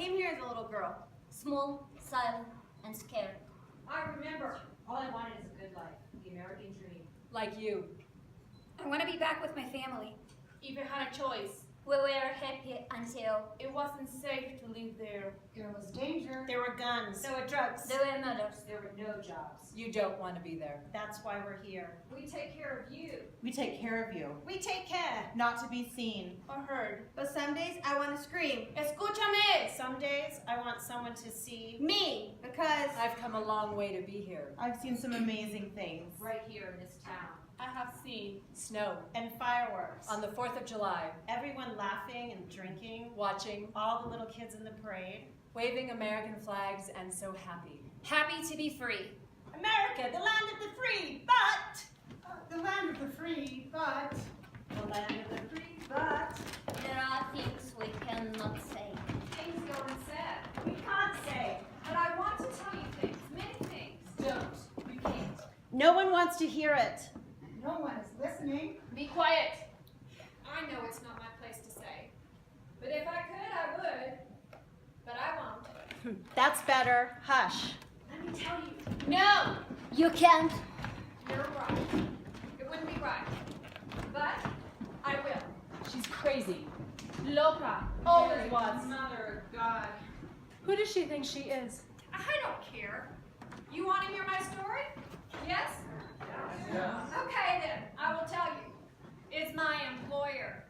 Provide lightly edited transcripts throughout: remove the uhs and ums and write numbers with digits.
came here as a little girl. Small, silent, and scared. I remember. All I wanted is a good life. The American dream. Like you. I want to be back with my family. If you had a choice, We were happy until it wasn't safe to live there. There was danger. There were guns. There were drugs. there were murders. There were no jobs. You don't want to be there. That's why we're here. We take care of you. We take care of you, We take care. not to be seen. Or heard. But some days I want to scream. Escúchame! Some days I want someone to see Me! Because I've come a long way to be here. I've seen some amazing things. Right here in this town. I have seen. Snow. and fireworks. On the 4th of July. Everyone laughing and drinking. Watching. All the little kids in the parade. Waving American flags and so happy. Happy to be free. America, the land of the free, but The land of the free, but... the land of the free, but there are things we cannot say. Things go unsaid. we can't say. But I want to tell you things. Many things. Don't. You can't. No one wants to hear it. No one is listening. Be quiet. I know it's not my place to say. But if I could, I would. But I won't. That's better. Hush. Let me tell you. No! You can't. You're right. It wouldn't be right. But I will. She's crazy. Loca. Always was. Mother of God. Who does she think she is? I don't care. You want to hear my story? Yes? Okay then, I will tell you. It's my employer.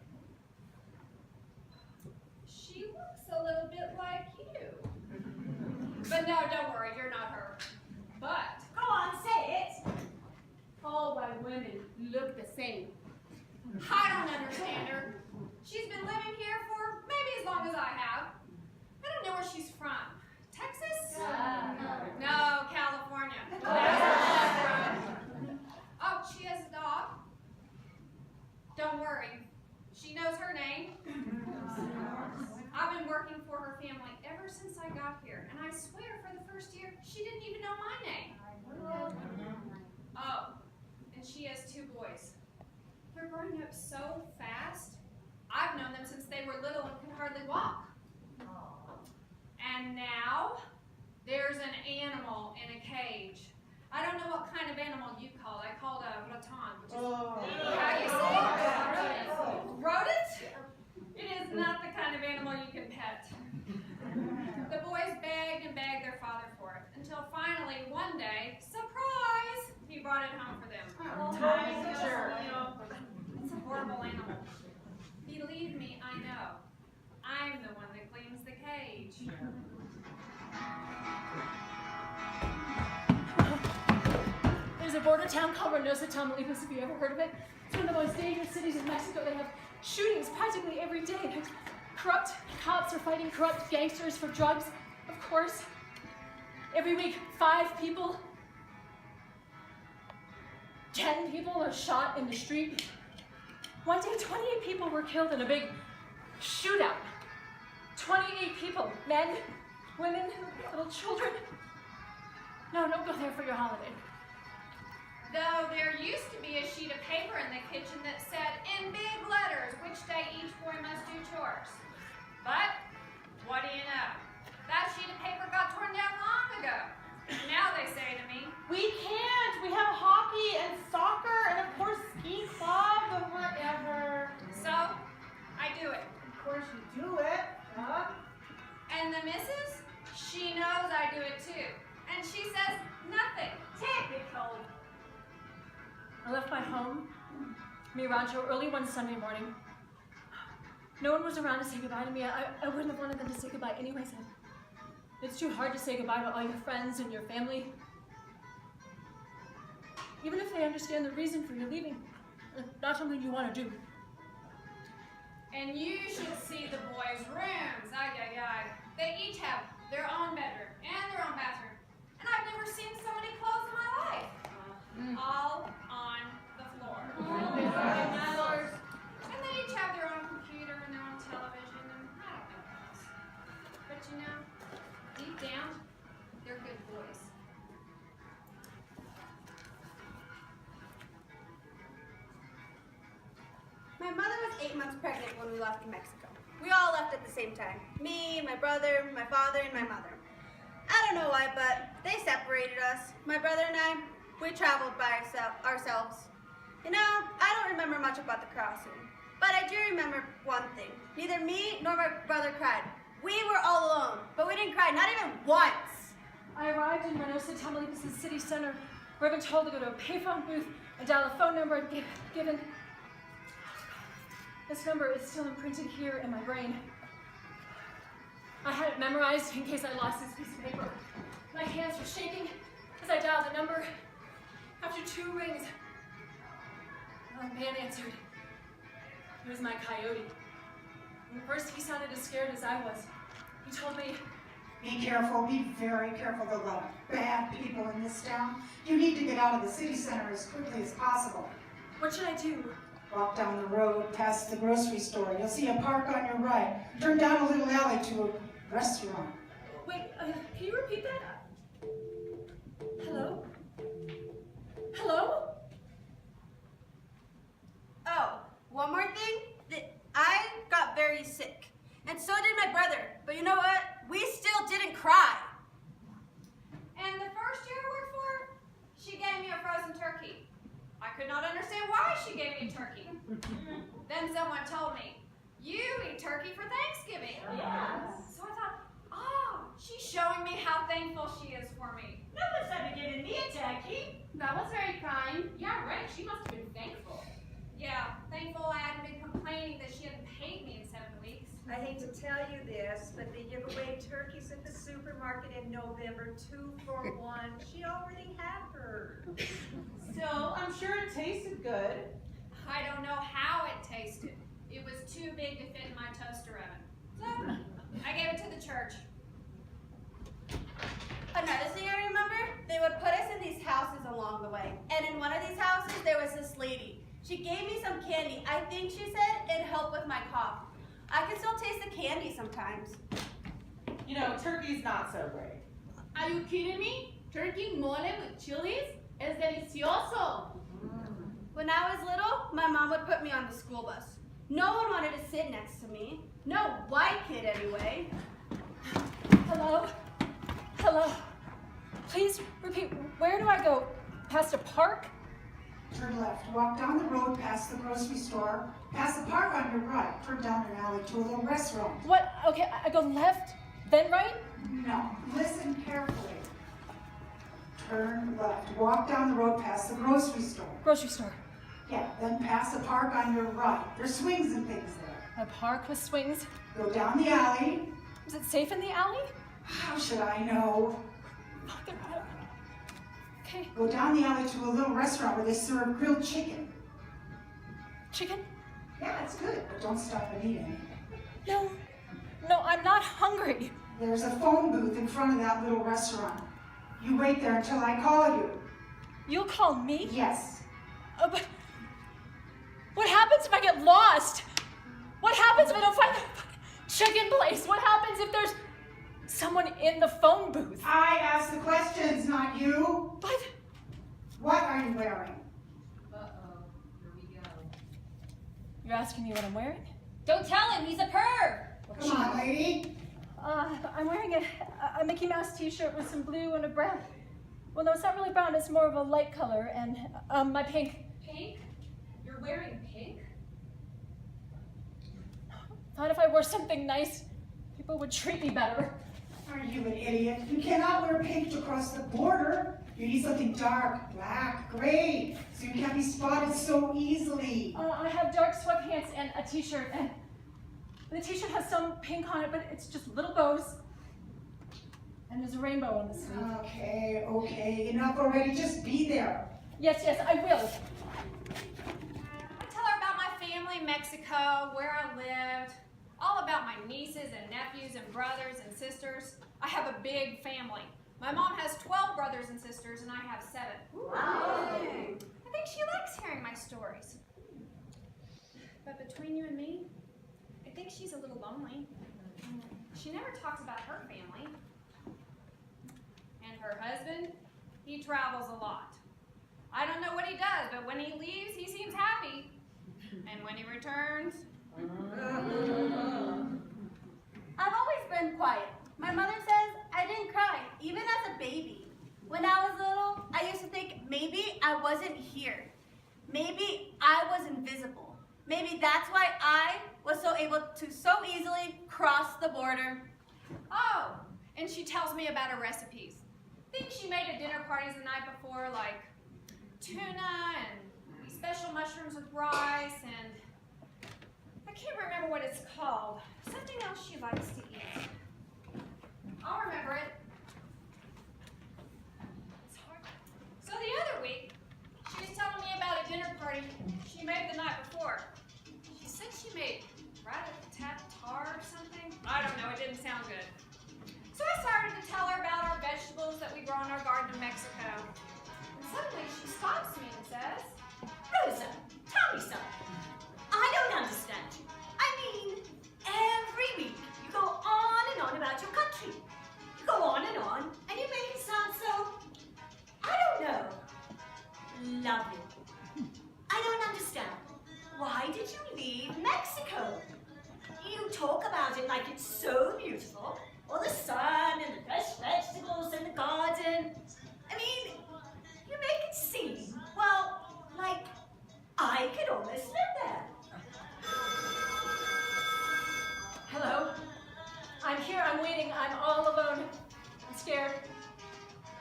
She looks a little bit like you. But no, don't worry, you're not her. But, Go on, say it. All white women look the same. I don't understand her. She's been living here for maybe as long as I have. I don't know where she's from. Texas? No, California. That's where she's from. Oh, she has a dog. Don't worry. She knows her name. I've been working for her family ever since I got here, and I swear for the first year, she didn't even know my name. Oh, and she has 2 boys. They're growing up so fast. I've known them since they were little and could hardly walk. And now, there's an animal in a cage. I don't know what kind of animal you call it. I called a raton, which is how do you say it? Rodent? It is not the kind of animal you can pet. The boys begged and begged their father for it, until finally one day, surprise, he brought it home for them. It's a horrible animal. Believe me, I know. I'm the one that cleans the cage. There's a border town called Reynosa, Tamaulipas, if you ever heard of it. It's one of the most dangerous cities in Mexico. They have shootings practically every day. Corrupt cops are fighting corrupt gangsters for drugs, of course. Every week, 5 people, 10 people are shot in the street. One day, 28 people were killed in a big shootout. 28 people, men, women, little children. No, don't go there for your holiday. Though there used to be a sheet of paper in the kitchen that said in big letters which day each boy must do chores. But, what do you know? That sheet of paper got torn down long ago. Now they say to me, We can't. We have hockey and soccer and of course ski club and whatever. so, I do it. Of course you do it. Huh? And the missus, she knows I do it too. And she says nothing. Typical. I left my home, mi rancho, early one Sunday morning. No one was around to say goodbye to me. I wouldn't have wanted them to say goodbye anyways. It's too hard to say goodbye to all your friends and your family. Even if they understand the reason for your leaving, not something you want to do. And you should see the boys' rooms. Ay, ay, ay. They each have their own bedroom and their own bathroom. And I've never seen so many clothes in my life. All on the floor. And they each have their own computer and their own television and I don't know what else. But you know, deep down, they're good boys. My mother was 8 months pregnant when we left Mexico. We all left at the same time. Me, my brother, my father, and my mother. I don't know why, but they separated us. My brother and I, we traveled by ourselves. You know, I don't remember much about the crossing, but I do remember one thing. Neither me nor my brother cried. We were all alone, but we didn't cry, not even once. I arrived in Reynosa, Tamaulipas' city center, where I've been told to go to a payphone booth and dial a phone number and given. This number is still imprinted here in my brain. I had it memorized in case I lost this piece of paper. My hands were shaking as I dialed the number. After 2 rings, a man answered. It was my coyote. And first he sounded as scared as I was. He told me, "Be careful, be very careful. There are a lot of bad people in this town. You need to get out of the city center as quickly as possible. what should I do? Walk down the road past the grocery store. You'll see a park on your right. Turn down a little alley to a restaurant." Wait, can you repeat that? Hello? Hello? Oh, one more thing. I got very sick, and so did my brother. But you know what? We still didn't cry. And the first year I worked for her, she gave me a frozen turkey. I could not understand why she gave me a turkey. Then someone told me, "You eat turkey for Thanksgiving." Yes. So I thought, she's showing me how thankful she is for me. No one's ever given me a turkey. That was very kind. Yeah, right. She must have been thankful. Yeah, thankful I hadn't been complaining that she hadn't paid me in 7 weeks. I hate to tell you this, but they give away turkeys at the supermarket in November, 2 for 1. She already had hers. Still, I'm sure it tasted good. I don't know how it tasted. It was too big to fit in my toaster oven. So, I gave it to the church. Another thing I remember, they would put us in these houses along the way. And in one of these houses, there was this lady. She gave me some candy. I think she said it helped with my cough. I can still taste the candy sometimes. You know, turkey's not so great. Are you kidding me? Turkey mole with chilies? Es delicioso. When I was little, my mom would put me on the school bus. No one wanted to sit next to me. No white kid, anyway. Hello? Hello? Please repeat, where do I go? Past a park? Turn left. Walk down the road past the grocery store. Past the park on your right. Turn down an alley to a little restaurant. What? Okay, I go left, then right? No. Listen carefully. Turn left. Walk down the road past the grocery store. Grocery store. Yeah, then past the park on your right. There's swings and things there. A park with swings. Go down the alley. Is it safe in the alley? How should I know? Okay. Go down the alley to a little restaurant where they serve grilled chicken. Chicken? Yeah, it's good, but don't stop and eat any. No, I'm not hungry. There's a phone booth in front of that little restaurant. You wait there until I call you. You'll call me? Yes. But what happens if I get lost? What happens if I don't find the chicken place? What happens if there's someone in the phone booth? I ask the questions, not you. But What are you wearing? Uh-oh. Here we go. you're asking me what I'm wearing? Don't tell him, he's a perv. Come on, lady. I'm wearing a Mickey Mouse t-shirt with some blue and a brown. Well, no, it's not really brown, it's more of a light color, and my pink. Pink? You're wearing pink? Thought if I wore something nice, people would treat me better. Are you an idiot? You cannot wear pink to cross the border. You need something dark, black, gray, so you can't be spotted so easily. I have dark sweatpants and a t-shirt, and the t-shirt has some pink on it, but it's just little bows. And there's a rainbow on the sleeve. Okay, enough already. Just be there. Yes, I will. I tell her about my family in Mexico, where I lived, all about my nieces and nephews and brothers and sisters. I have a big family. My mom has 12 brothers and sisters, and I have 7. Wow. I think she likes hearing my stories. But between you and me, I think she's a little lonely. She never talks about her family. And her husband, he travels a lot. I don't know what he does, but when he leaves, he seems happy. And when he returns, been quiet. My mother says I didn't cry, even as a baby. When I was little, I used to think maybe I wasn't here. Maybe I was invisible. Maybe that's why I was so able to so easily cross the border. Oh, and she tells me about her recipes. Things she made at dinner parties the night before, like tuna and special mushrooms with rice, and I can't remember what it's called. Something else she likes to eat. I'll remember it. It's hard. So the other week, she was telling me about a dinner party she made the night before. She said she made rat-a-tat-tar or something. I don't know, it didn't sound good. So I started to tell her about our vegetables that we grow in our garden in Mexico. And suddenly she stops me and says, Rosa, tell me something. I don't understand you. I mean, every week you go on and on about your country. You go on, and you make it sound so, I don't know, lovely. I don't understand. Why did you leave Mexico? You talk about it like it's so beautiful. All the sun and the fresh vegetables and the garden. I mean, you make it seem, well, like I could almost live there. Hello? I'm here, I'm waiting, I'm all alone. I'm scared.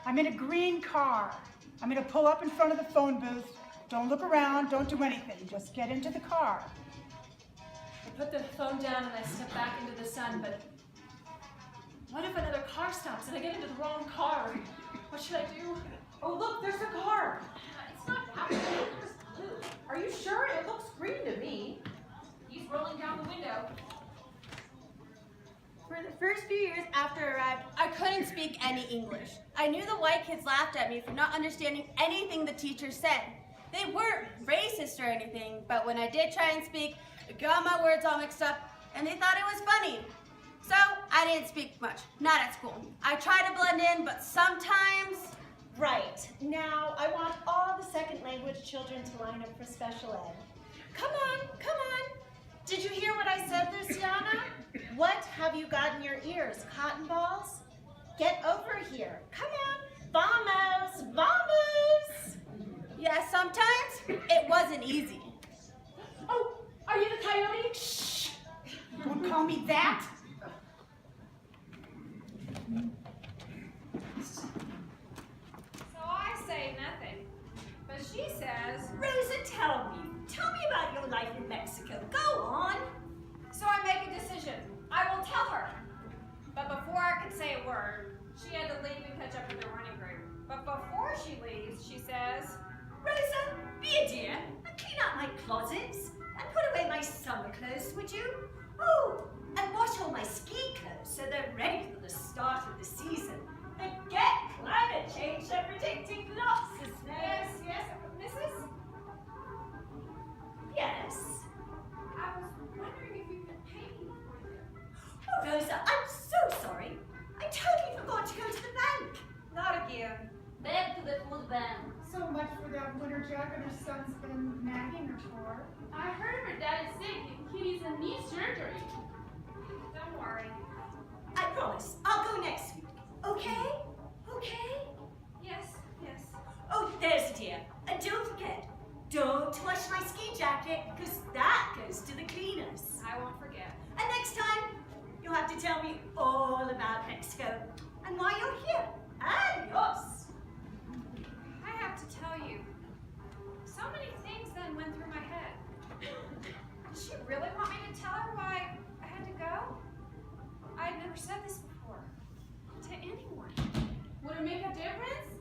I'm in a green car. I'm going to pull up in front of the phone booth. Don't look around, don't do anything. Just get into the car. I put the phone down and I step back into the sun, but what if another car stops and I get into the wrong car? What should I do? Oh, look, there's a car. It's not that one. It's blue. Are you sure? It looks green to me. He's rolling down the window. For the first few years after I arrived, I couldn't speak any English. I knew the white kids laughed at me for not understanding anything the teacher said. They weren't racist or anything, but when I did try and speak, I got my words all mixed up, and they thought it was funny. So I didn't speak much, not at school. I tried to blend in, but sometimes... Right. Now, I want all the second language children to line up for special ed. Come on, come on. Did you hear what I said, Luciana? What have you got in your ears? Cotton balls? Get over here. Come on. Vamos, vamos. Yeah, sometimes it wasn't easy. Oh, are you the coyote? Shh! Don't call me that. so I say nothing. But she says, Rosa, tell me about your life in Mexico. Go on. so I make a decision. I will tell her. But before I could say a word, she had to leave and catch up with the running group. But before she leaves, she says, Rosa, be a dear and clean out my closets and put away my summer clothes, would you? Oh, and wash all my ski clothes so they're ready for the start of the season. Forget climate change, they're predicting lots of snow. yes, Mrs.? Yes. I was wondering if you could pay me for them. Oh, Rosa, I'm so sorry. I totally forgot to go to the bank. Not again. Back to the food van. So much for that winter jacket her son's been nagging her for. I heard her dad is sick and he needs a knee surgery. Don't worry. I promise, I'll go next week. Okay? Okay? Yes. Oh, there's a dear. And don't forget, don't wash my ski jacket, because that goes to the cleaners. I won't forget. And next time, you'll have to tell me all about Mexico and why you're here. Adios. I have to tell you, so many things then went through my head. Did she really want me to tell her why I had to go? I had never said this before to anyone. Would it make a difference?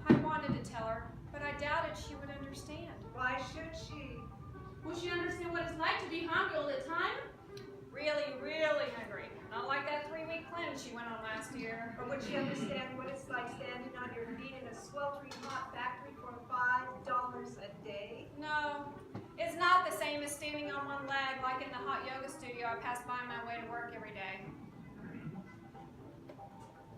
I wanted to tell her, but I doubted she would understand. Why should she? Would she understand what it's like to be hungry all the time? Really, really hungry. Not like that 3-week cleanse she went on last year. Or would she understand what it's like standing on your feet in a sweltering hot factory for $5 a day? No, it's not the same as standing on one leg like in the hot yoga studio I pass by on my way to work every day.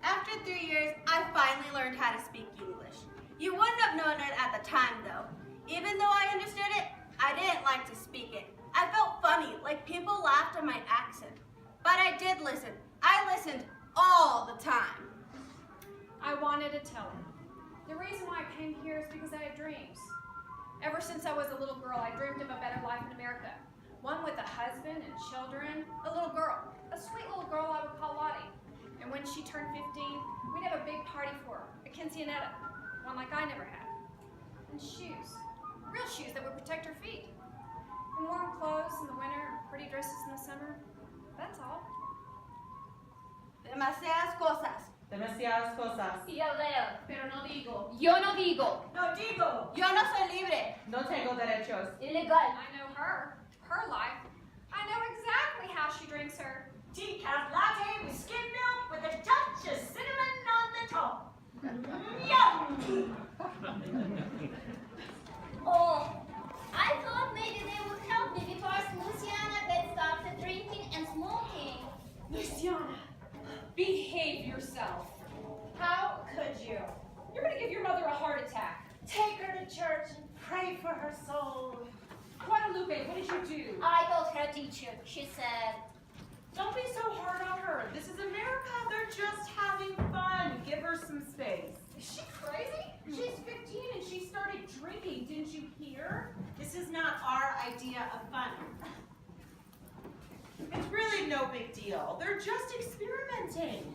After 3 years, I finally learned how to speak English. You wouldn't have known it at the time, though. Even though I understood it, I didn't like to speak it. I felt funny, like people laughed at my accent. But I did listen. I listened listened all the time. I wanted to tell her. The reason why I came here is because I have dreams. Ever since I was a little girl, I dreamed of a better life in America. One with a husband and children, a little girl, a sweet little girl I would call Lottie. And when she turned 15, we'd have a big party for her, a quinceanera, one like I never had. And shoes, real shoes that would protect her feet. And warm clothes in the winter, and pretty dresses in the summer. That's all. Demasiadas cosas. Demasiadas cosas. Sí, Abel. Pero no digo. Yo no digo. No digo. Yo no soy libre. No tengo derechos. Ilegal. I know her life. I know exactly how she drinks her. Decaf latte with skim milk with a touch of cinnamon on the top. Yum! Oh, I thought maybe they would help me because Luciana had started drinking and smoking. Luciana, behave yourself. How could you? You're gonna give your mother a heart attack. Take her to church and pray for her soul. Guadalupe, what did you do? I told her teacher. She said, Don't be so hard on her. This is America. They're just having fun. Give her some space. Is she crazy? She's 15 and she started drinking. Didn't you hear? This is not our idea of fun. It's really no big deal. They're just experimenting.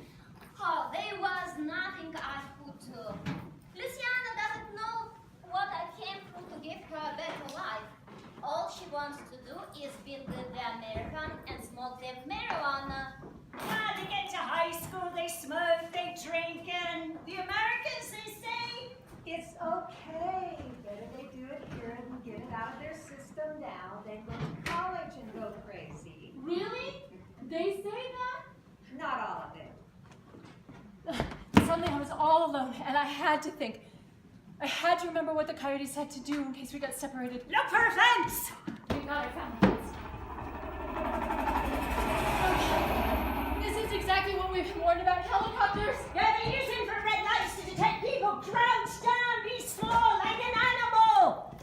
oh, there was nothing I could do. Luciana doesn't know what I came through to give her a better life. All she wants to do is be with the American and smoke their marijuana. Ah, they get to high school, they smoke, they drink, and the Americans, they say, it's okay. Better they do it here and get it out of their system now than go to college and go crazy. Really? They say that? Not all of it. Suddenly I was all alone and I had to think. I had to remember what the coyotes had to do in case we got separated. Look for a fence! We got our families. This is exactly what we've been warned about. Helicopters. Yeah, they use infrared lights to detect people. Crouch down, be small, like an animal!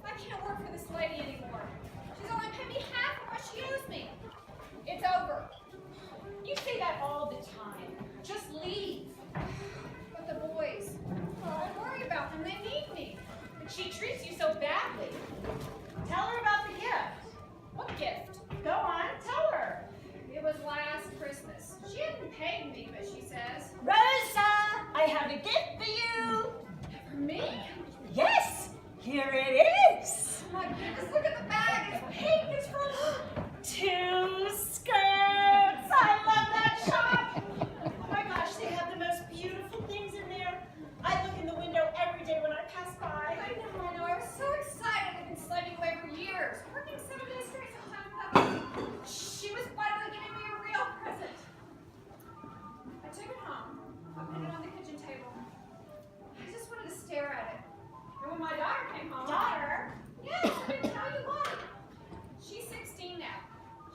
I can't work for this lady anymore. She's only paid me half of what she owes me. It's over. You say that all the time. Just leave. But the boys, I worry about them. They need me. And she treats you so badly. Tell her about the gift. What gift? Go on, tell her. It was last Christmas. She hadn't paid me, but she says, Rosa, I have a gift for you. For me? Yes, here it is. my goodness, look at the bag. It's pink. It's from... 2 skirts. I love that shop. Oh my gosh, they have the most beautiful things in there. I look in the window every day when I pass by. I know. I was so excited. I've been slaving away for years. Working 7 days straight sometimes without me. She was finally giving me a real present. I took it home. I put it on the kitchen table. I just wanted to stare at it. And when my daughter came home... Daughter? Yes, I didn't tell you what. She's 16 now.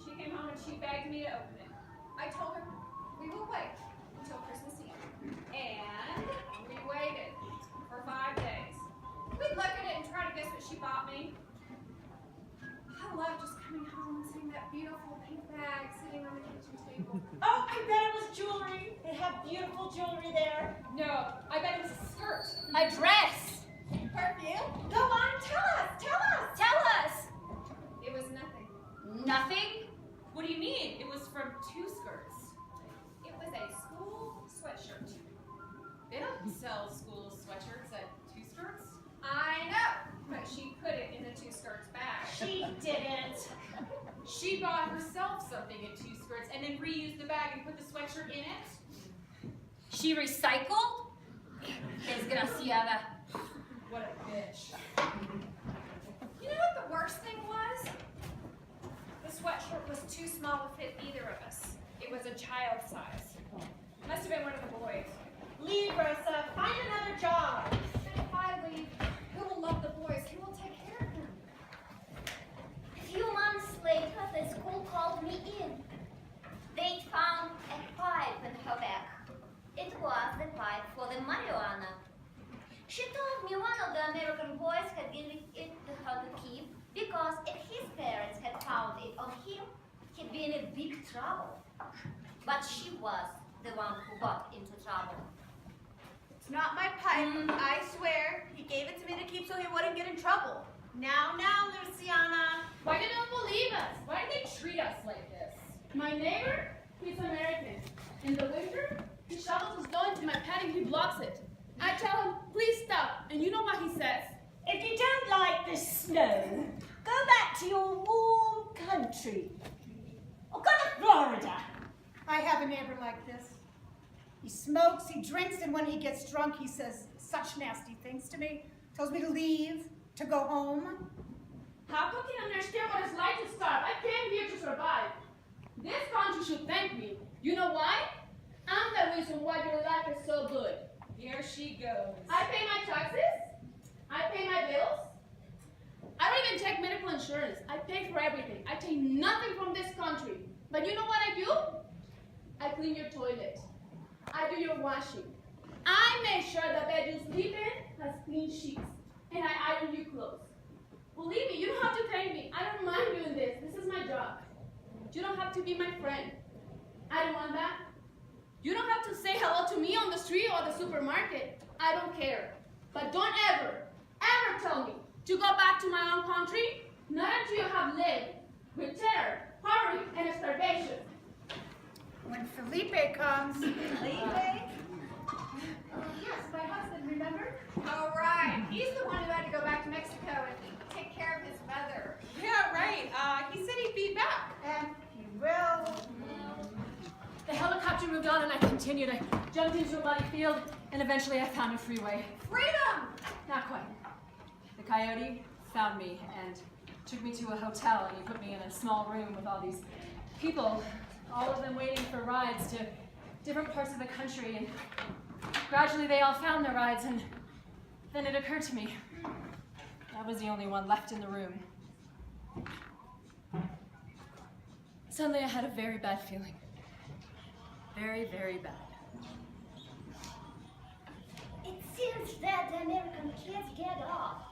She came home and she begged me to open it. I told her, we will wait until Christmas Eve. And we waited for 5 days. We'd look at it and try to guess what she bought me. I love just coming home and seeing that beautiful pink bag sitting on the kitchen table. Oh, I bet it was jewelry. They have beautiful jewelry there. No, I bet it was a skirt. A dress. Perfume? Go on, tell us. Tell us. It was nothing. Nothing? What do you mean? It was from 2 skirts. It was a school sweatshirt. They don't sell school sweatshirts at 2 skirts. I know, but she put it in the 2 skirts bag. She didn't. She bought herself something in 2 skirts and then reused the bag and put the sweatshirt in it. She recycled? Desgraciada. What a bitch. You know what the worst thing was? The sweatshirt was too small to fit either of us. It was a child size. Must have been one of the boys. Leave, Rosa. Find another job. And if I leave, who will love the boys? Who will take care of them? A few months later, the school called me in. They found a pipe in her bag. It was the pipe for the marijuana. She told me one of the American boys had given it to her to keep because if his parents had found it on him, he'd be in a big trouble. But she was the one who got into trouble. It's not my pipe, I swear. He gave it to me to keep so he wouldn't get in trouble. Now, Luciana. Why they don't believe us? Why do they treat us like this? My neighbor, he's American. In the winter, he shovels his snow into my patio, he blocks it. I tell him, please stop, and you know what he says? If you don't like the snow, go back to your warm country. Or go to Florida. I have a neighbor like this. He smokes, he drinks, and when he gets drunk, he says such nasty things to me. Tells me to leave, to go home. How can you understand what it's like to starve? I came here to survive. This country should thank me. You know why? I'm the reason why your life is so good. Here she goes. I pay my taxes. I pay my bills. I don't even take medical insurance. I pay for everything. I take nothing from this country. But you know what I do? I clean your toilet. I do your washing. I make sure the bed you sleep in has clean sheets. And I iron your clothes. Believe me, you don't have to thank me. I don't mind doing this. This is my job. You don't have to be my friend. I don't want that. You don't have to say hello to me on the street or the supermarket. I don't care. But don't ever tell me to go back to my own country, not until you have lived with terror, poverty, and starvation. When Felipe comes... Felipe? Yes, my husband, remember? Oh, right. He's the one who had to go back to Mexico and take care of his mother. Yeah, right. He said he'd be back. And he will... The helicopter moved on and I continued. I jumped into a muddy field and eventually I found a freeway. Freedom! Not quite. The coyote found me and took me to a hotel and he put me in a small room with all these people, all of them waiting for rides to different parts of the country, and gradually they all found their rides, and then it occurred to me I was the only one left in the room. Suddenly I had a very bad feeling. Very, very bad. It seems that the American kids get off.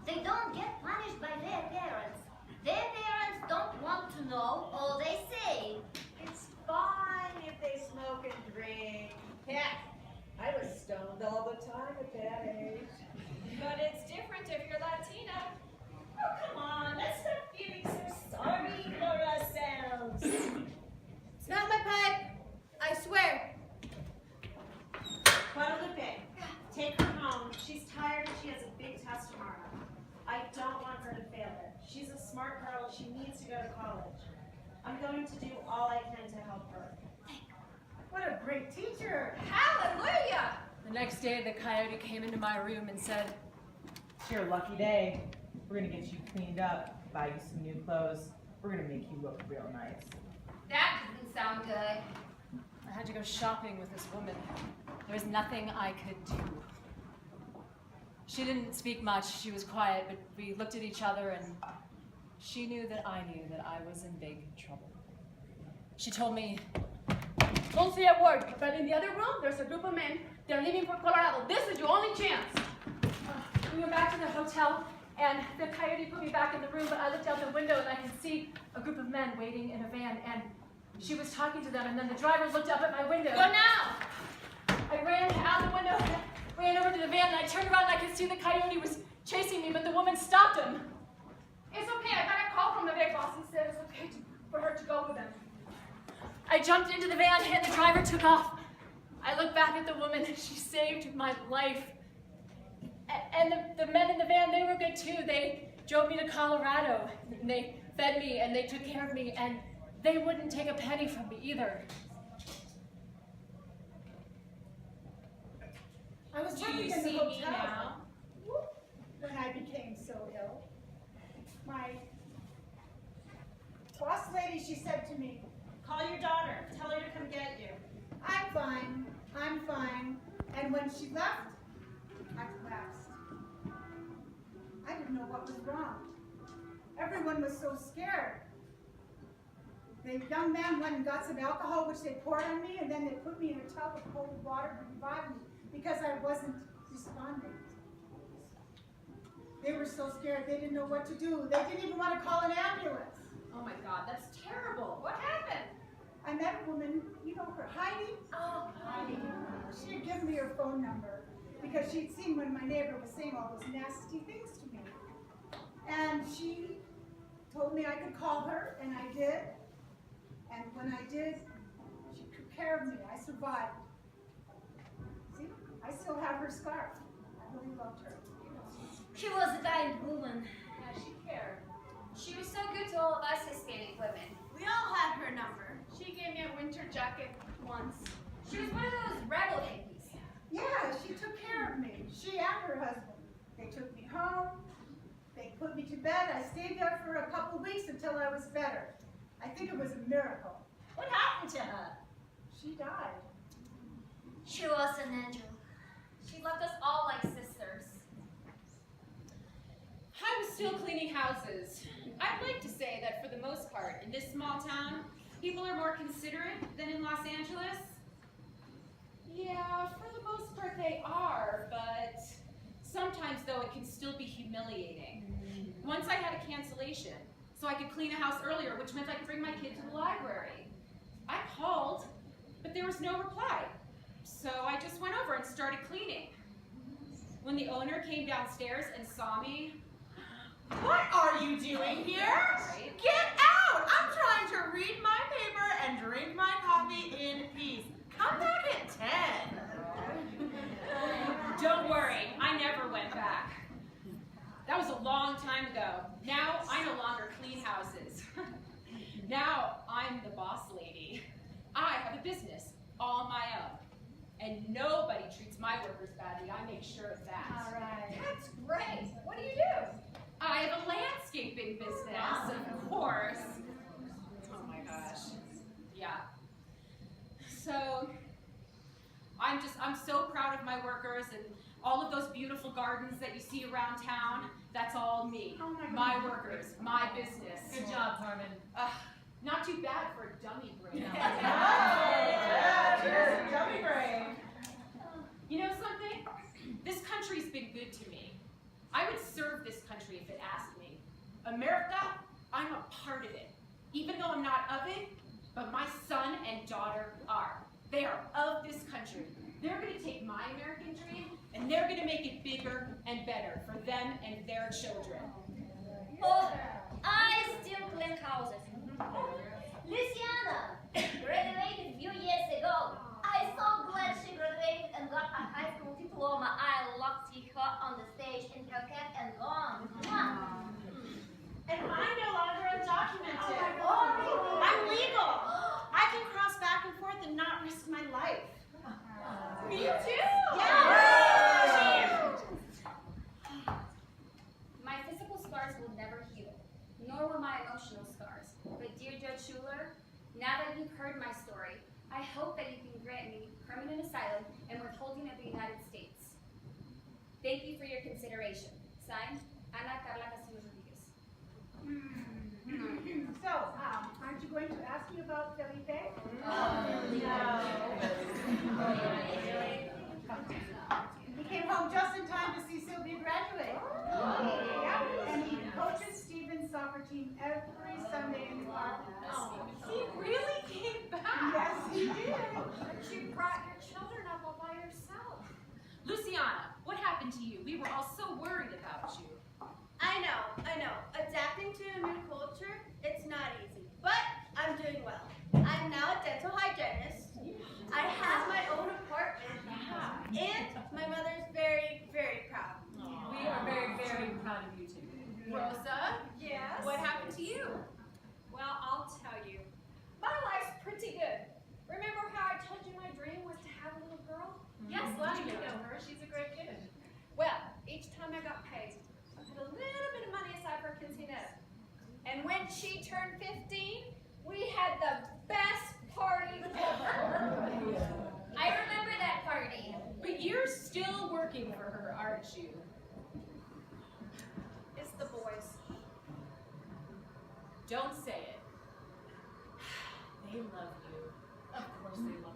They don't get punished by their parents. Their parents don't want to know all they say. It's fine if they smoke and drink. Heck, I was stoned all the time at that age. But it's different if you're Latina. Oh, come on, let's stop feeling so sorry for ourselves. It's not my pipe. I swear. Guadalupe, take her home. She's tired and she has a big test tomorrow. I don't want her to fail it. She's a smart girl. She needs to go to college. I'm going to do all I can to help her. What a great teacher. Hallelujah! The next day the coyote came into my room and said, It's your lucky day. We're going to get you cleaned up, buy you some new clothes. We're going to make you look real nice. That doesn't sound good. I had to go shopping with this woman. There was nothing I could do. She didn't speak much, she was quiet, but we looked at each other and she knew that I knew that I was in big trouble. She told me, Don't say a word, but in the other room, there's a group of men. They're leaving for Colorado. This is your only chance. We went back to the hotel and the coyote put me back in the room, but I looked out the window and I could see a group of men waiting in a van, and she was talking to them, and then the driver looked up at my window. Go now! I ran out the window, ran over to the van, and I turned around and I could see the coyote was chasing me, but the woman stopped him. It's okay. I got a call from the big boss. He said it's okay for her to go with them. I jumped into the van and the driver took off. I looked back at the woman and she saved my life. And the men in the van, they were good too. They drove me to Colorado. And they fed me and they took care of me, and they wouldn't take a penny from me either. I was Do working you in the see hotel me now? when I became so ill. My boss lady, she said to me, Call your daughter. Tell her to come get you. I'm fine, I'm fine. And when she left, I collapsed. I didn't know what was wrong. Everyone was so scared. The young man went and got some alcohol, which they poured on me, and then they put me in a tub of cold water to revive me because I wasn't responding. They were so scared, they didn't know what to do. They didn't even want to call an ambulance. Oh my God, that's terrible. What happened? I met a woman, you know her, Heidi? Oh, Heidi. She had given me her phone number because she'd seen when my neighbor was saying all those nasty things to me. And she told me I could call her, and I did. And when I did, she took care of me. I survived. See, I still have her scarf. I really loved her. she was a kind woman. Yeah, she cared. She was so good to all of us Hispanic women. We all had her number. She gave me a winter jacket once. She was one of those rebel hippies. Yeah, she took care of me. She and her husband. They took me home. They put me to bed. I stayed there for a couple weeks until I was better. I think it was a miracle. What happened to her? She died. She was an angel. She loved us all like sisters. I'm still cleaning houses. I'd like to say that for the most part, in this small town, people are more considerate than in Los Angeles. Yeah, for the most part they are, but sometimes though it can still be humiliating. Once I had a cancellation, so I could clean a house earlier, which meant I could bring my kid to the library. I called, but there was no reply. So I just went over and started cleaning. When the owner came downstairs and saw me, What are you doing here? Get out! I'm trying to read my paper and drink my coffee in peace. Come back at 10. don't worry, I never went back. That was a long time ago. Now I no longer clean houses. Now I'm the boss lady. I have a business all my own. And nobody treats my workers badly. I make sure of that. All right. That's great. What do you do? I have a landscaping business, of course. Oh my gosh. Yeah. So I'm so proud of my workers and all of those beautiful gardens that you see around town. That's all me. Oh my workers, my business. Good job, Carmen. Not too bad for a dummy brain. Cheers, dummy brain. You know something? This country's been good to me. I would serve this country if it asked me. America, I'm a part of it. Even though I'm not of it, but my son and daughter are. They are of this country. They're going to take my American dream and they're going to make it bigger and better for them and their children. Oh, I still clean houses. Luciana graduated a few years ago. I'm so glad she graduated and got her high school diploma. I love to see her on the stage in her cap and gown. And I'm no longer undocumented. Oh, really? I'm legal. I can cross back and forth and not risk my life. Me too! Yeah. My physical scars will never heal, nor will my emotional scars. But dear Judge Schuler, now that you've heard my story, I hope that you can grant me permanent asylum and withholding of the United States. Thank you for your consideration. Signed, Ana Carla Castillo Rodriguez. So, aren't you going to ask me about Felipe? He came home just in time to see Sylvia graduate. Yeah, and he coaches Stephen's soccer team every Sunday in the park. He really came back. Yes, he did. But you brought your children up all by yourself. Luciana, what happened to you? We were all so worried about you. I know. Adapting to a new culture, it's not easy. But I'm doing well. I'm now a dental hygienist. I have my own apartment. And my mother's very, very proud. We are very, very proud of you too. Rosa, Yes? what happened to you? Well, I'll tell you. My life's pretty good. Remember how I told you my dream was to have a little girl? Yes, glad you know her. She's a great kid. Well, each time I got paid, I put a little bit of money aside for quinceanera. And when she turned 15, we had the best party ever. I remember that party. But you're still working for her, aren't you? It's the boys. Don't say it. They love you. Of course they love